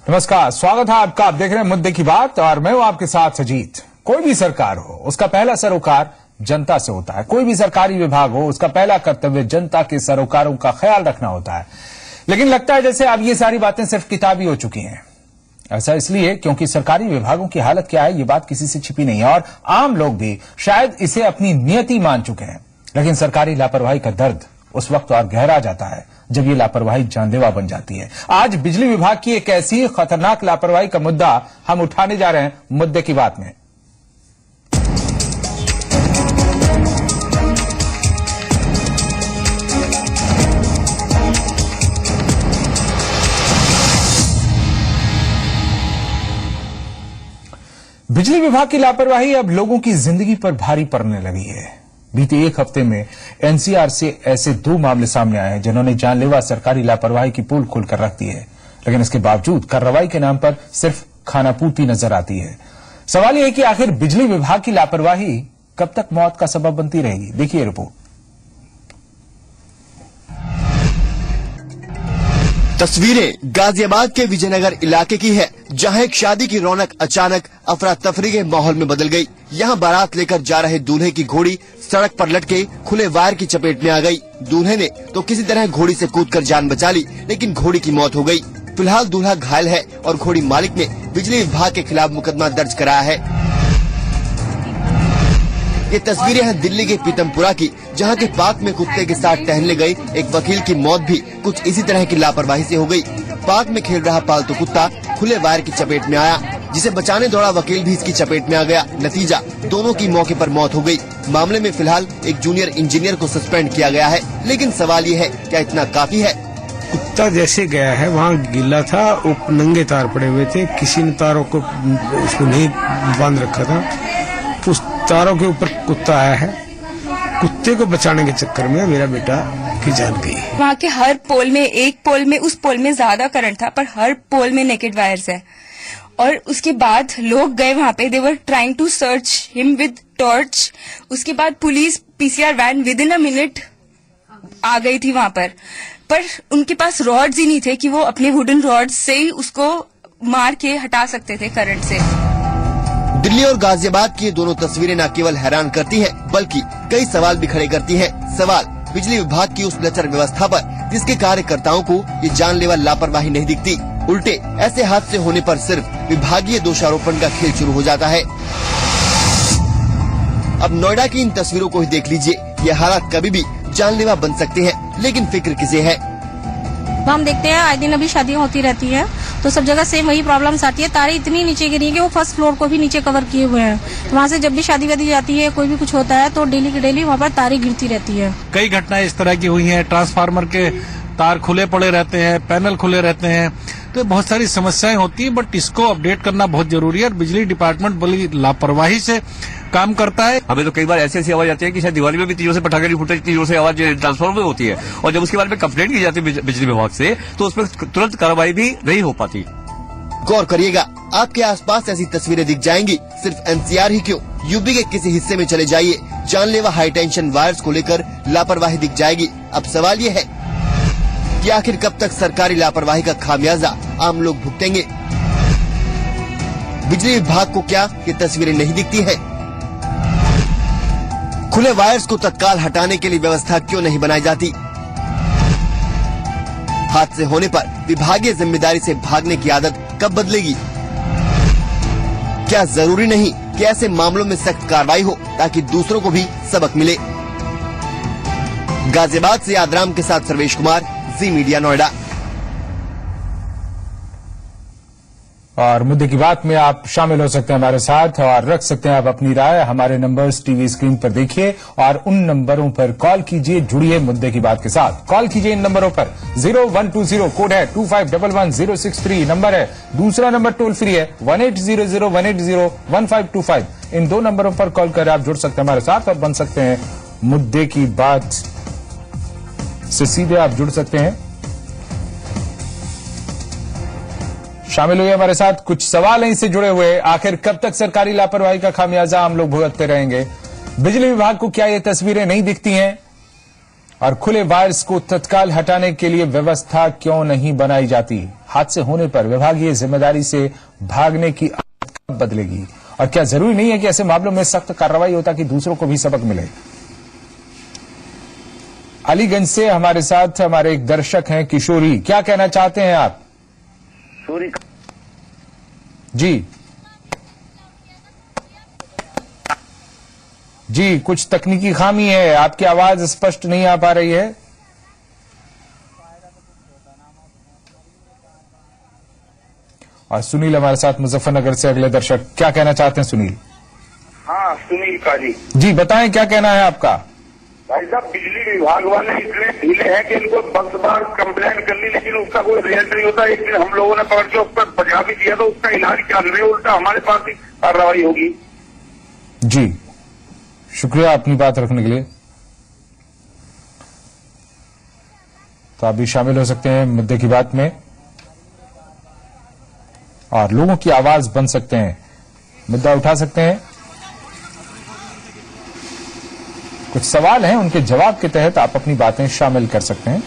नमस्कार, स्वागत है आपका। आप देख रहे हैं मुद्दे की बात और मैं हूं आपके साथ अजीत। कोई भी सरकार हो, उसका पहला सरोकार जनता से होता है। कोई भी सरकारी विभाग हो, उसका पहला कर्तव्य जनता के सरोकारों का ख्याल रखना होता है। लेकिन लगता है जैसे अब ये सारी बातें सिर्फ किताबी हो चुकी हैं। ऐसा इसलिए क्योंकि सरकारी विभागों की हालत क्या है, ये बात किसी से छिपी नहीं है और आम लोग भी शायद इसे अपनी नियति मान चुके हैं। लेकिन सरकारी लापरवाही का दर्द उस वक्त और गहरा जाता है जब ये लापरवाही जानलेवा बन जाती है। आज बिजली विभाग की एक ऐसी खतरनाक लापरवाही का मुद्दा हम उठाने जा रहे हैं मुद्दे की बात में। बिजली विभाग की लापरवाही अब लोगों की जिंदगी पर भारी पड़ने लगी है। बीते एक हफ्ते में एनसीआर से ऐसे 2 मामले सामने आए हैं जिन्होंने जानलेवा सरकारी लापरवाही की पोल खोलकर रख दी है। लेकिन इसके बावजूद कार्रवाई के नाम पर सिर्फ खानापूर्ति नजर आती है। सवाल यह है कि आखिर बिजली विभाग की लापरवाही कब तक मौत का सबब बनती रहेगी। देखिए रिपोर्ट। तस्वीरें गाजियाबाद के विजयनगर इलाके की है, जहां एक शादी की रौनक अचानक अफरा तफरी के माहौल में बदल गई। यहां बारात लेकर जा रहे दूल्हे की घोड़ी सड़क पर लटके खुले वायर की चपेट में आ गई। दूल्हे ने तो किसी तरह घोड़ी से कूदकर जान बचा ली, लेकिन घोड़ी की मौत हो गई। फिलहाल दूल्हा घायल है और घोड़ी मालिक ने बिजली विभाग के खिलाफ मुकदमा दर्ज कराया है। ये तस्वीरें हैं दिल्ली के पीतमपुरा की, जहां के पार्क में कुत्ते के साथ टहलने गए एक वकील की मौत भी कुछ इसी तरह की लापरवाही से हो गई। पार्क में खेल रहा पालतू कुत्ता खुले वायर की चपेट में आया, जिसे बचाने दौड़ा वकील भी इसकी चपेट में आ गया। नतीजा, दोनों की मौके पर मौत हो गई। मामले में फिलहाल एक जूनियर इंजीनियर को सस्पेंड किया गया है। लेकिन सवाल ये है, क्या इतना काफी है? कुत्ता जैसे गया है, वहाँ गिल्ला था, वो नंगे तार पड़े हुए थे, किसी ने तारों को उसको नहीं बांध रखा था। उस तारों के ऊपर कुत्ता आया है। कुत्ते को बचाने के चक्कर में मेरा बेटा की जान गई। वहाँ के हर पोल में, एक पोल में, उस पोल में ज्यादा करंट था, पर हर पोल में नेकेड वायर्स है। और उसके बाद लोग गए वहाँ पे, they were trying to search him with torch. उसके बाद police PCR van within a minute आ गई थी वहाँ पर उनके पास रॉड्स ही नहीं थे कि वो अपने वुडन रॉड्स से ही उसको मार के हटा सकते थे करंट से। दिल्ली और गाजियाबाद की ये दोनों तस्वीरें न केवल हैरान करती हैं, बल्कि कई सवाल भी खड़े करती हैं। सवाल बिजली विभाग की उस लचर व्यवस्था पर, जिसके कार्यकर्ताओं को ये जानलेवा लापरवाही नहीं दिखती। उल्टे ऐसे हादसे होने पर सिर्फ विभागीय दोषारोपण का खेल शुरू हो जाता है। अब नोएडा की इन तस्वीरों को ही देख लीजिए। ये हालात कभी भी जानलेवा बन सकते हैं, लेकिन फिक्र किसे है? हम देखते हैं आए दिन अभी शादियां होती रहती है, तो सब जगह सेम वही प्रॉब्लम्स आती है। तारे इतनी नीचे गिरी है कि वो फर्स्ट फ्लोर को भी नीचे कवर किए हुए हैं। तो वहाँ से जब भी शादी वादी जाती है, कोई भी कुछ होता है, तो डेली की डेली वहाँ पर तारे गिरती रहती है। कई घटनाएं इस तरह की हुई हैं। ट्रांसफार्मर के तार खुले पड़े रहते हैं, पैनल खुले रहते हैं, तो बहुत सारी समस्याएं होती है। बट इसको अपडेट करना बहुत जरूरी है और बिजली डिपार्टमेंट बड़ी लापरवाही से काम करता है। हमें तो कई बार ऐसी आवाज आती है कि शायद दिवाली में भी तीनों से पटाखे नहीं फूटे, इतनी जोर से आवाज ट्रांसफार्मर में होती है। और जब उसके बारे में कंप्लेंट की जाती है बिजली विभाग से, तो उसमें तुरंत कार्रवाई भी नहीं हो पाती। गौर करिएगा, आपके आसपास ऐसी तस्वीरें दिख जाएंगी। सिर्फ एनसीआर ही क्यों, यूपी के किसी हिस्से में चले जाइए, जानलेवा हाई टेंशन वायर्स को लेकर लापरवाही दिख जाएगी। अब सवाल ये है कि आखिर कब तक सरकारी लापरवाही का खामियाजा आम लोग भुगतेंगे? बिजली विभाग को क्या ये तस्वीरें नहीं दिखती हैं? खुले वायर्स को तत्काल हटाने के लिए व्यवस्था क्यों नहीं बनाई जाती? हादसे होने पर विभागीय जिम्मेदारी से भागने की आदत कब बदलेगी? क्या जरूरी नहीं कि ऐसे मामलों में सख्त कार्रवाई हो, ताकि दूसरों को भी सबक मिले? गाजियाबाद से आदराम के साथ सर्वेश कुमार, जी मीडिया नोएडा। और मुद्दे की बात में आप शामिल हो सकते हैं हमारे साथ और रख सकते हैं आप अपनी राय। हमारे नंबर्स टीवी स्क्रीन पर देखिए और उन नंबरों पर कॉल कीजिए। जुड़िए मुद्दे की बात के साथ। कॉल कीजिए इन नंबरों पर। 0120 कोड है 25111063 नंबर है। दूसरा नंबर टोल फ्री है 1800-180-1525। इन 2 नंबरों पर कॉल कर आप जुड़ सकते हैं हमारे साथ और बन सकते हैं मुद्दे की बात से सीधे आप जुड़ सकते हैं। शामिल हुए हमारे साथ। कुछ सवाल हैं इससे जुड़े हुए। आखिर कब तक सरकारी लापरवाही का खामियाजा हम लोग भुगतते रहेंगे? बिजली विभाग को क्या ये तस्वीरें नहीं दिखती हैं? और खुले वायर्स को तत्काल हटाने के लिए व्यवस्था क्यों नहीं बनाई जाती? हादसे होने पर विभागीय जिम्मेदारी से भागने की आदत कब बदलेगी? और क्या जरूरी नहीं है कि ऐसे मामलों में सख्त कार्रवाई हो ताकि दूसरों को भी सबक मिले? अलीगंज से हमारे साथ हमारे एक दर्शक हैं किशोरी, क्या कहना चाहते हैं आप? जी, कुछ तकनीकी खामी है, आपकी आवाज स्पष्ट नहीं आ पा रही है। और सुनील हमारे साथ मुजफ्फरनगर से अगले दर्शक, क्या कहना चाहते हैं सुनील? हाँ, सुनील काजी जी, बताएं क्या कहना है आपका? भाई साहब, बिजली विभाग वाले इतने ढीले हैं कि इनको 10 बार कंप्लेन कर ली, लेकिन उसका कोई रिजल्ट नहीं होता। एक दिन हम लोगों ने पकड़ के उस पर बचा भी दिया, तो उसका इलाज चल रहा है, उल्टा हमारे पास ही कार्रवाई होगी। जी, शुक्रिया अपनी बात रखने के लिए। तो आप भी शामिल हो सकते हैं मुद्दे की बात में और लोगों की आवाज बन सकते हैं, मुद्दा उठा सकते हैं। कुछ सवाल हैं, उनके जवाब के तहत आप अपनी बातें शामिल कर सकते हैं।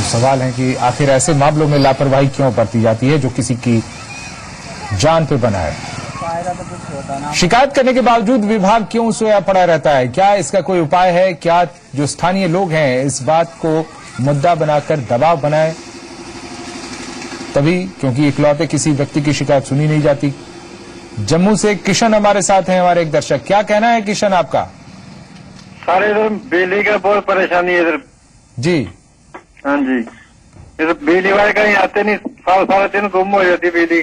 सवाल है कि आखिर ऐसे मामलों में लापरवाही क्यों बरती जाती है जो किसी की जान पे बना है? शिकायत करने के बावजूद विभाग क्यों सोया पड़ा रहता है? क्या इसका कोई उपाय है? क्या जो स्थानीय लोग हैं इस बात को मुद्दा बनाकर दबाव बनाए? तभी, क्योंकि इकलौते किसी व्यक्ति की शिकायत सुनी नहीं जाती। जम्मू से किशन हमारे साथ हैं, हमारे एक दर्शक, क्या कहना है किशन आपका? सारे इधर बिजली का बहुत परेशानी है इधर। जी, हाँ जी, इधर बिजली वाले कहीं आते नहीं, साढ़े 3 गुम हो जाती बिजली।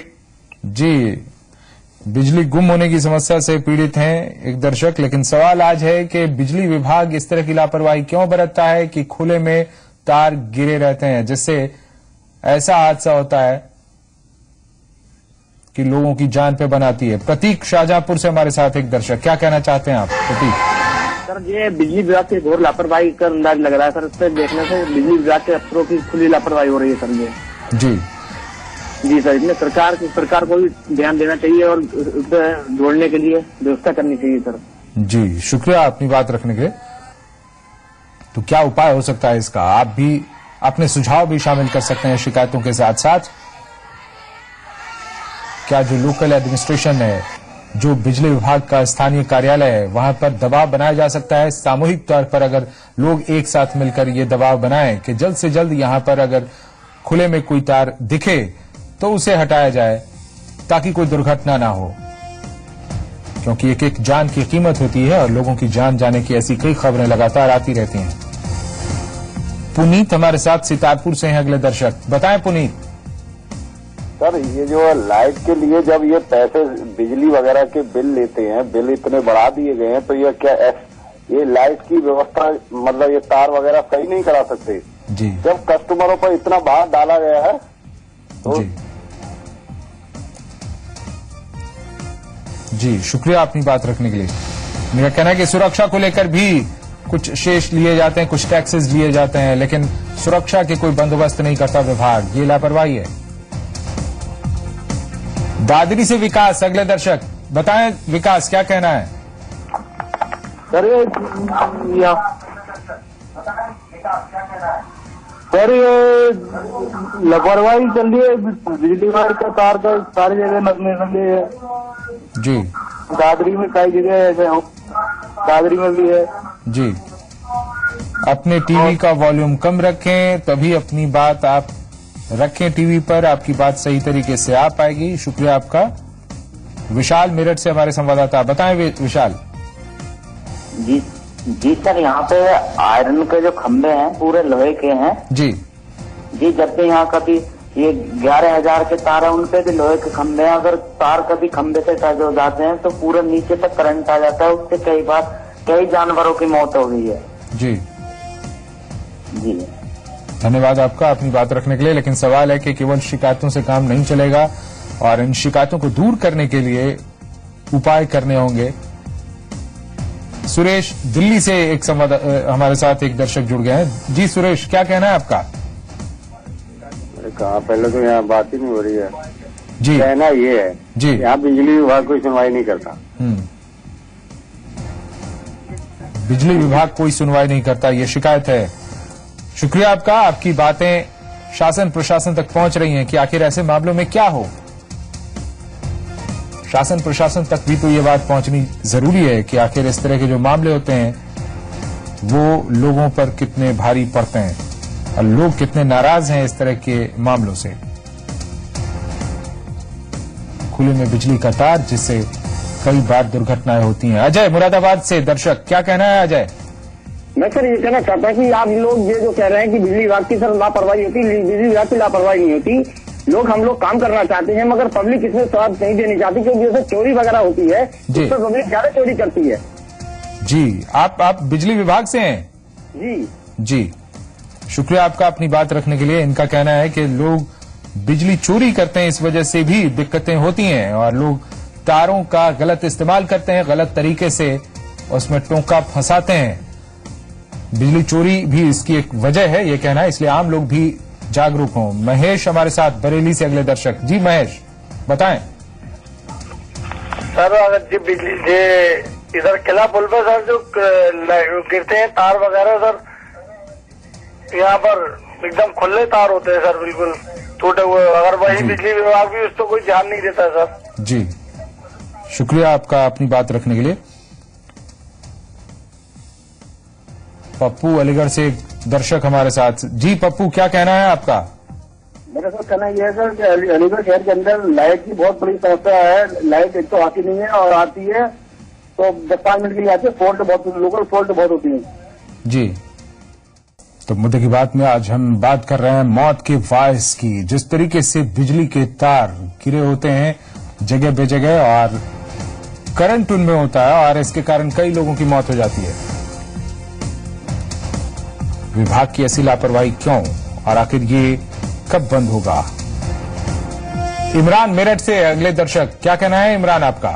जी, बिजली गुम होने की समस्या से पीड़ित हैं एक दर्शक, लेकिन सवाल आज है कि बिजली विभाग इस तरह की लापरवाही क्यों बरतता है कि खुले में तार गिरे रहते हैं, जिससे ऐसा हादसा होता है कि लोगों की जान पे बनाती है। प्रतीक शाहजहांपुर से हमारे साथ एक दर्शक, क्या कहना चाहते हैं आप प्रतीक? सर, ये बिजली विभाग की घोर लापरवाही का अंदाज लग रहा है सर। इससे देखने से बिजली विभाग के अफसरों की खुली लापरवाही हो रही है सर। ये जी सर, इसमें सरकार को भी ध्यान देना चाहिए और उसे जोड़ने के लिए व्यवस्था करनी चाहिए सर। जी, शुक्रिया अपनी बात रखने के लिए। तो क्या उपाय हो सकता है इसका? आप भी अपने सुझाव भी शामिल कर सकते हैं शिकायतों के साथ साथ। क्या जो लोकल एडमिनिस्ट्रेशन है, जो बिजली विभाग का स्थानीय कार्यालय है, वहां पर दबाव बनाया जा सकता है? सामूहिक तौर पर अगर लोग एक साथ मिलकर ये दबाव बनाएं कि जल्द से जल्द यहां पर अगर खुले में कोई तार दिखे तो उसे हटाया जाए ताकि कोई दुर्घटना ना हो, क्योंकि एक एक जान की कीमत होती है और लोगों की जान जाने की ऐसी कई खबरें लगातार आती रहती हैं। पुनीत हमारे साथ सितारपुर से हैं अगले दर्शक, बताएं पुनीत। सर, ये जो लाइट के लिए जब ये पैसे बिजली वगैरह के बिल लेते हैं, बिल इतने बढ़ा दिए गए हैं, तो ये क्या ये लाइट की व्यवस्था, मतलब ये तार वगैरह सही नहीं करा सकते? जी, जब कस्टमरों पर इतना भार डाला गया है तो जी, शुक्रिया अपनी बात रखने के लिए। मेरा कहना है कि सुरक्षा को लेकर भी कुछ शेष लिए जाते हैं, कुछ टैक्सेस लिए जाते हैं, लेकिन सुरक्षा के कोई बंदोबस्त नहीं करता विभाग। ये लापरवाही है। दादरी से विकास अगले दर्शक, बताएं विकास क्या कहना है? सर, ये लापरवाही चल रही है बिजली वायर का, तार का सारी जगह लगने लगे है जी। दादरी में कई जगह ऐसे हो, दादरी में भी है जी। अपने टीवी का वॉल्यूम कम रखें, तभी अपनी बात आप रखें टीवी पर, आपकी बात सही तरीके से आ पाएगी। शुक्रिया आपका। विशाल मेरठ से हमारे संवाददाता, बताएं विशाल। जी सर, यहाँ पे आयरन के जो खंभे हैं पूरे लोहे के हैं। जी, जब भी यहाँ कभी ये 11,000 के तार है, उन पे भी लोहे के खंभे हैं। अगर तार कभी खंभे से टच हो जाते हैं तो पूरे नीचे तक करंट आ जाता है। उससे कई जानवरों की मौत हो गई है। जी जी, धन्यवाद आपका अपनी बात रखने के लिए। लेकिन सवाल है कि केवल शिकायतों से काम नहीं चलेगा और इन शिकायतों को दूर करने के लिए उपाय करने होंगे। सुरेश दिल्ली से एक हमारे साथ एक दर्शक जुड़ गए हैं। जी सुरेश, क्या कहना है आपका? कहा, पहले तो यहाँ बात ही नहीं हो रही है जी। कहना ये है जी, यहाँ बिजली विभाग कोई सुनवाई नहीं करता। बिजली विभाग कोई सुनवाई नहीं करता, ये शिकायत है। शुक्रिया आपका, आपकी बातें शासन प्रशासन तक पहुंच रही हैं कि आखिर ऐसे मामलों में क्या हो। शासन प्रशासन तक भी तो ये बात पहुंचनी जरूरी है कि आखिर इस तरह के जो मामले होते हैं वो लोगों पर कितने भारी पड़ते हैं और लोग कितने नाराज हैं इस तरह के मामलों से। खुले में बिजली का तार जिससे कई बार दुर्घटनाएं होती हैं। अजय मुरादाबाद से दर्शक, क्या कहना है अजय? मैं सर ये कहना चाहता हूँ कि आप लोग ये जो कह रहे हैं कि बिजली विभाग की सर लापरवाही होती, बिजली विभाग की लापरवाही नहीं होती। हम लोग काम करना चाहते हैं मगर पब्लिक इसमें स्वाद नहीं देनी चाहती, क्योंकि जैसे चोरी वगैरह होती है उस पर पब्लिक ज्यादा चोरी करती है। जी, आप बिजली विभाग से हैं? जी जी, शुक्रिया आपका अपनी बात रखने के लिए। इनका कहना है कि लोग बिजली चोरी करते हैं, इस वजह से भी दिक्कतें होती हैं और लोग तारों का गलत इस्तेमाल करते हैं, गलत तरीके से उसमें टोंका फंसाते हैं। बिजली चोरी भी इसकी एक वजह है, ये कहना है, इसलिए आम लोग भी जागरूक हों। महेश हमारे साथ बरेली से अगले दर्शक। जी महेश, बताएं। सर अगर जी बिजली से इधर किला पुल पर सर जो गिरते हैं तार वगैरह सर, यहाँ पर एकदम खुले तार होते हैं सर, बिल्कुल टूटे हुए। अगर वही बिजली विभाग भी उस तो कोई ध्यान नहीं देता सर। जी, शुक्रिया आपका अपनी बात रखने के लिए। पप्पू अलीगढ़ से एक दर्शक हमारे साथ। जी पप्पू, क्या कहना है आपका? मेरा सर कहना यह है सर कि अलीगढ़ शहर के अंदर लाइट की बहुत बड़ी समस्या है। लाइट एक तो आती नहीं है और आती है तो 10-5 मिनट के लिए आती है, फॉल्ट बहुत, लोकल फॉल्ट बहुत होती है। जी, तो मुद्दे की बात में आज हम बात कर रहे हैं मौत के वायस की। जिस तरीके से बिजली के तार गिरे होते हैं जगह बेजगह और करंट उनमें होता है और इसके कारण कई लोगों की मौत हो जाती है। विभाग की ऐसी लापरवाही क्यों और आखिर ये कब बंद होगा? इमरान मेरठ से अगले दर्शक, क्या कहना है इमरान आपका?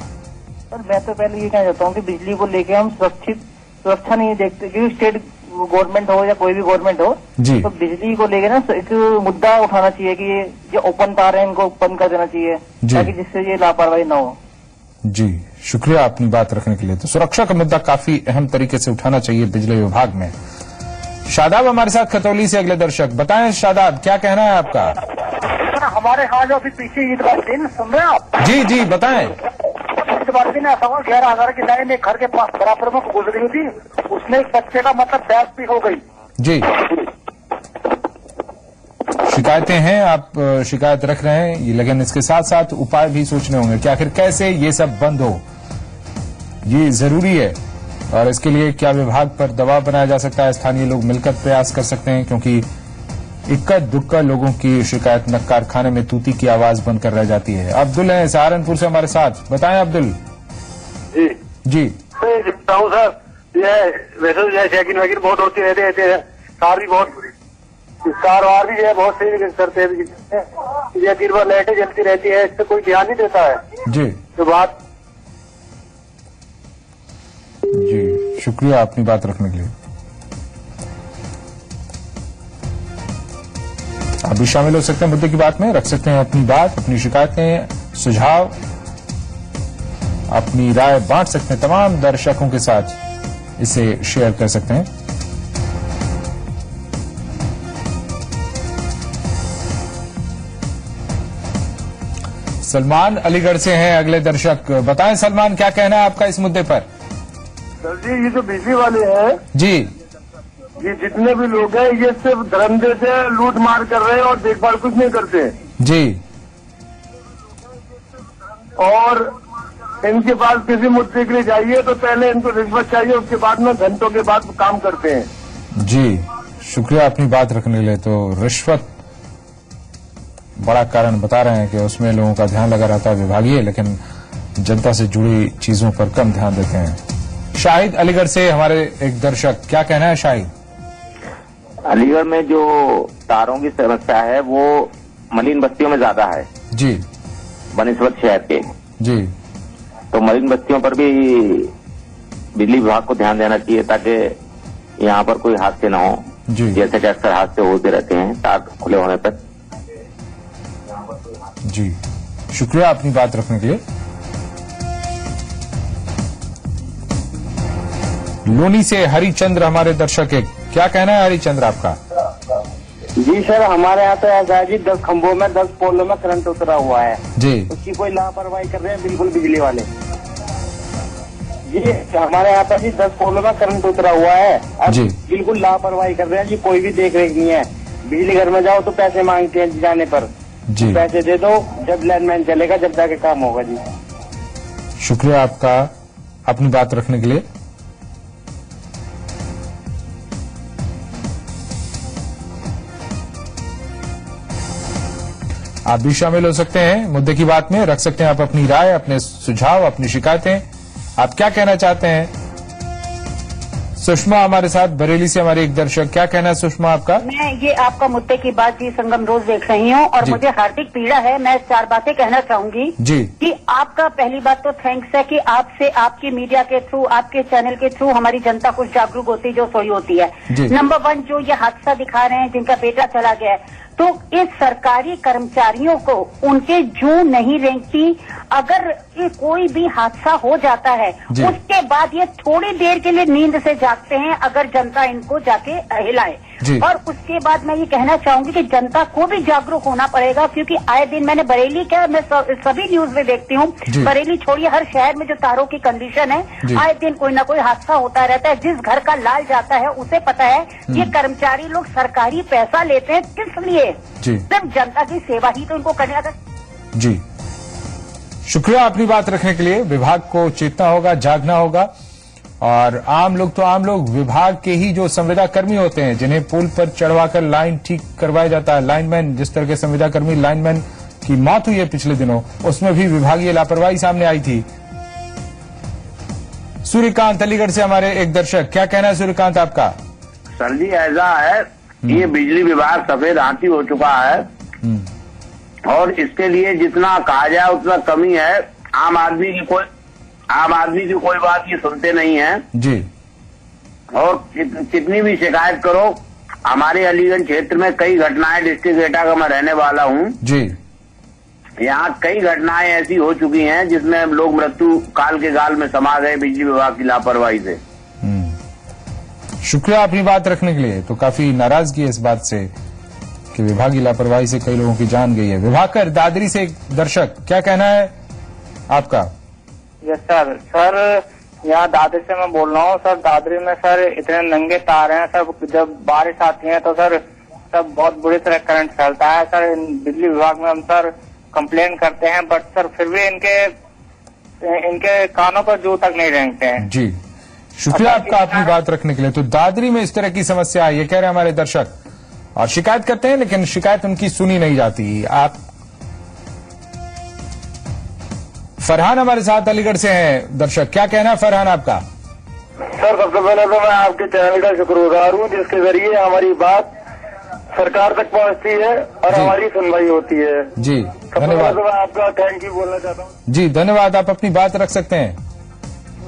सर मैं तो पहले ये कहना चाहता हूँ कि बिजली को लेके हम सुरक्षा नहीं देखते, क्योंकि स्टेट गवर्नमेंट हो या कोई भी गवर्नमेंट हो जी, तो बिजली को लेके ना एक मुद्दा उठाना चाहिए कि ये जो ओपन तार है इनको बंद कर देना चाहिए ताकि जिससे ये लापरवाही ना हो। जी, शुक्रिया अपनी बात रखने के लिए। तो सुरक्षा का मुद्दा काफी अहम तरीके से उठाना चाहिए बिजली विभाग में। शादाब हमारे साथ खतौली से अगले दर्शक, बताएं शादाब, क्या कहना है आपका? हमारे यहाँ जो अभी पीछे ईद वाले दिन सुन रहे हैं आप? जी जी बताएं। ईद वाले दिन ऐसा हुआ 11,000 की लाइन एक घर के पास बराबर में गुजरी हुई थी, उसमें एक बच्चे का मतलब डेथ भी हो गई। जी, शिकायतें हैं, आप शिकायत रख रहे हैं ये, लेकिन इसके साथ साथ उपाय भी सोचने होंगे कि आखिर कैसे ये सब बंद हो, ये जरूरी है। और इसके लिए क्या विभाग पर दबाव बनाया जा सकता है? स्थानीय लोग मिलकर प्रयास कर सकते हैं, क्योंकि इक्का दुक्का लोगों की शिकायत न कारखाने में तूती की आवाज बनकर रह जाती है। अब्दुल है सहारनपुर से हमारे साथ, बताएं अब्दुल। जी जी हूँ सर, ये वैसे तो चेकिंग वैकिंग बहुत होती रहती है, कार भी बहुत, कार वार भी है बहुत सही करते हैं, ये दिन भर लाइटें जलती रहती है, इस पर कोई ध्यान नहीं देता है जी। तो बात जी, शुक्रिया अपनी बात रखने के लिए। आप भी शामिल हो सकते हैं मुद्दे की बात में, रख सकते हैं अपनी बात, अपनी शिकायतें, सुझाव, अपनी राय बांट सकते हैं तमाम दर्शकों के साथ, इसे शेयर कर सकते हैं। सलमान अलीगढ़ से हैं अगले दर्शक, बताएं सलमान, क्या कहना है आपका इस मुद्दे पर? सर जी, ये जो बिजली वाले हैं जी, ये जितने भी लोग हैं ये सिर्फ धर्मदे से लूट मार कर रहे हैं और देखभाल कुछ नहीं करते जी। और इनके पास किसी मुद्दे के लिए जाइए तो पहले इनको रिश्वत चाहिए, उसके बाद में घंटों के बाद काम करते हैं। जी, शुक्रिया अपनी बात रखने के लिए। तो रिश्वत बड़ा कारण बता रहे हैं कि उसमें लोगों का ध्यान लगा रहता है विभागीय, लेकिन जनता से जुड़ी चीजों पर कम ध्यान देते हैं। शाहिद अलीगढ़ से हमारे एक दर्शक, क्या कहना है शाहिद? अलीगढ़ में जो तारों की समस्या है वो मलिन बस्तियों में ज्यादा है जी, बनिस्बत शहर के जी। तो मलिन बस्तियों पर भी बिजली विभाग को ध्यान देना चाहिए ताकि यहाँ पर कोई हादसे न हो, जी। जैसे कि अक्सर हादसे होते रहते हैं तार खुले होने पर। जी, शुक्रिया अपनी बात रखने के लिए। लोनी से हरिचंद्र हमारे दर्शक है, क्या कहना है हरिचंद्र आपका? जी सर, हमारे यहाँ तो ऐसा है जी 10 खंभों में 10 पोलों में करंट उतरा हुआ है जी। उसकी कोई लापरवाही कर रहे हैं बिल्कुल बिजली वाले जी। हमारे यहाँ पर जी 10 पोलों में करंट उतरा हुआ है अब जी। बिल्कुल लापरवाही कर रहे हैं जी, कोई भी देख रेख नहीं है। बिजली घर में जाओ तो पैसे मांगते हैं जाने पर जी। पैसे दे दो, जब लाइनमैन चलेगा जब जाके काम होगा जी। शुक्रिया आपका अपनी बात रखने के लिए। आप भी शामिल हो सकते हैं मुद्दे की बात में, रख सकते हैं आप अपनी राय, अपने सुझाव, अपनी शिकायतें। आप क्या कहना चाहते हैं? सुषमा हमारे साथ बरेली से हमारे एक दर्शक, क्या कहना है सुषमा आपका? मैं ये आपका मुद्दे की बात जी संगम रोज देख रही हूँ और मुझे हार्दिक पीड़ा है। मैं 4 बातें कहना चाहूंगी जी। कि आपका पहली बात तो थैंक्स है कि आपसे आपकी मीडिया के थ्रू, आपके चैनल के थ्रू हमारी जनता कुछ जागरूक होती जो सोई होती है। नंबर 1 जो ये हादसा दिखा रहे हैं जिनका बेटा चला गया है, तो इस सरकारी कर्मचारियों को उनके जू नहीं रेंगती। अगर ये कोई भी हादसा हो जाता है उसके बाद ये थोड़ी देर के लिए नींद से जागते हैं अगर जनता इनको जाके हिलाए। और उसके बाद मैं ये कहना चाहूंगी कि जनता को भी जागरूक होना पड़ेगा, क्योंकि आए दिन मैंने बरेली क्या मैं सभी न्यूज में देखती हूँ, बरेली छोड़िए हर शहर में जो तारों की कंडीशन है, आए दिन कोई ना कोई हादसा होता रहता है। जिस घर का लाल जाता है उसे पता है ये कर्मचारी लोग सरकारी पैसा लेते हैं किस लिए, सिर्फ जनता की सेवा ही तो इनको करने का। जी, शुक्रिया अपनी बात रखने के लिए। विभाग को चेतना होगा, जागना होगा। और आम लोग तो आम लोग, विभाग के ही जो संविदा कर्मी होते हैं जिन्हें पुल पर चढ़वाकर लाइन ठीक करवाया जाता है, लाइनमैन, जिस तरह के संविदा कर्मी लाइनमैन की मौत हुई है पिछले दिनों, उसमें भी विभागीय लापरवाही सामने आई थी। सूर्यकांत अलीगढ़ से हमारे एक दर्शक, क्या कहना है सूर्यकांत आपका? सर जी ऐसा है, ये बिजली विभाग सफेद हाथी हो चुका है और इसके लिए जितना कहा जाए उतना कमी है। आम आदमी की कोई बात ये सुनते नहीं है जी। और कितनी भी शिकायत करो, हमारे अलीगढ़ क्षेत्र में कई घटनाएं, डिस्ट्रिक्ट एटा का मैं रहने वाला हूँ जी, यहाँ कई घटनाएं ऐसी हो चुकी हैं जिसमें लोग मृत्यु काल के गाल में समा गए बिजली विभाग की लापरवाही से। शुक्रिया अपनी बात रखने के लिए। तो काफी नाराजगी है इस बात से कि विभाग की लापरवाही से कई लोगों की जान गई है। विभाकर दादरी से एक दर्शक, क्या कहना है आपका? Yes sir. सर यहाँ दादरी से मैं बोल रहा हूँ। सर दादरी में सर इतने नंगे तार हैं सर, जब बारिश आती है तो सर सब बहुत बुरी तरह करंट फैलता है। सर बिजली विभाग में हम सर कंप्लेन करते हैं, बट सर फिर भी इनके कानों पर जू तक नहीं रेंगते हैं। जी, शुक्रिया आपका अपनी बात रखने के लिए। तो दादरी में इस तरह की समस्या है, ये कह रहे हैं हमारे दर्शक, और शिकायत करते हैं लेकिन शिकायत उनकी सुनी नहीं जाती। आप फरहान हमारे साथ अलीगढ़ से हैं दर्शक, क्या कहना है फरहान आपका? सर सबसे पहले तो मैं आपके चैनल का शुक्रगुजार हूँ जिसके जरिए हमारी बात सरकार तक पहुँचती है और हमारी सुनवाई होती है। जी धन्यवाद। तो मैं आपका थैंक यू बोलना चाहता हूँ। जी धन्यवाद, आप अपनी बात रख सकते हैं।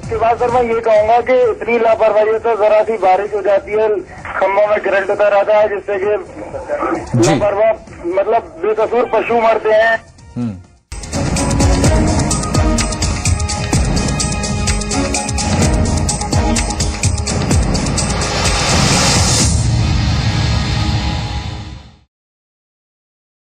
उसके बाद सर मैं ये कहूँगा कि इतनी लापरवाही तो जरा सी बारिश हो जाती है, खम्भों में करंट होता रहता है जिससे कि लापरवाह मतलब बेकसूर पशु मरते हैं।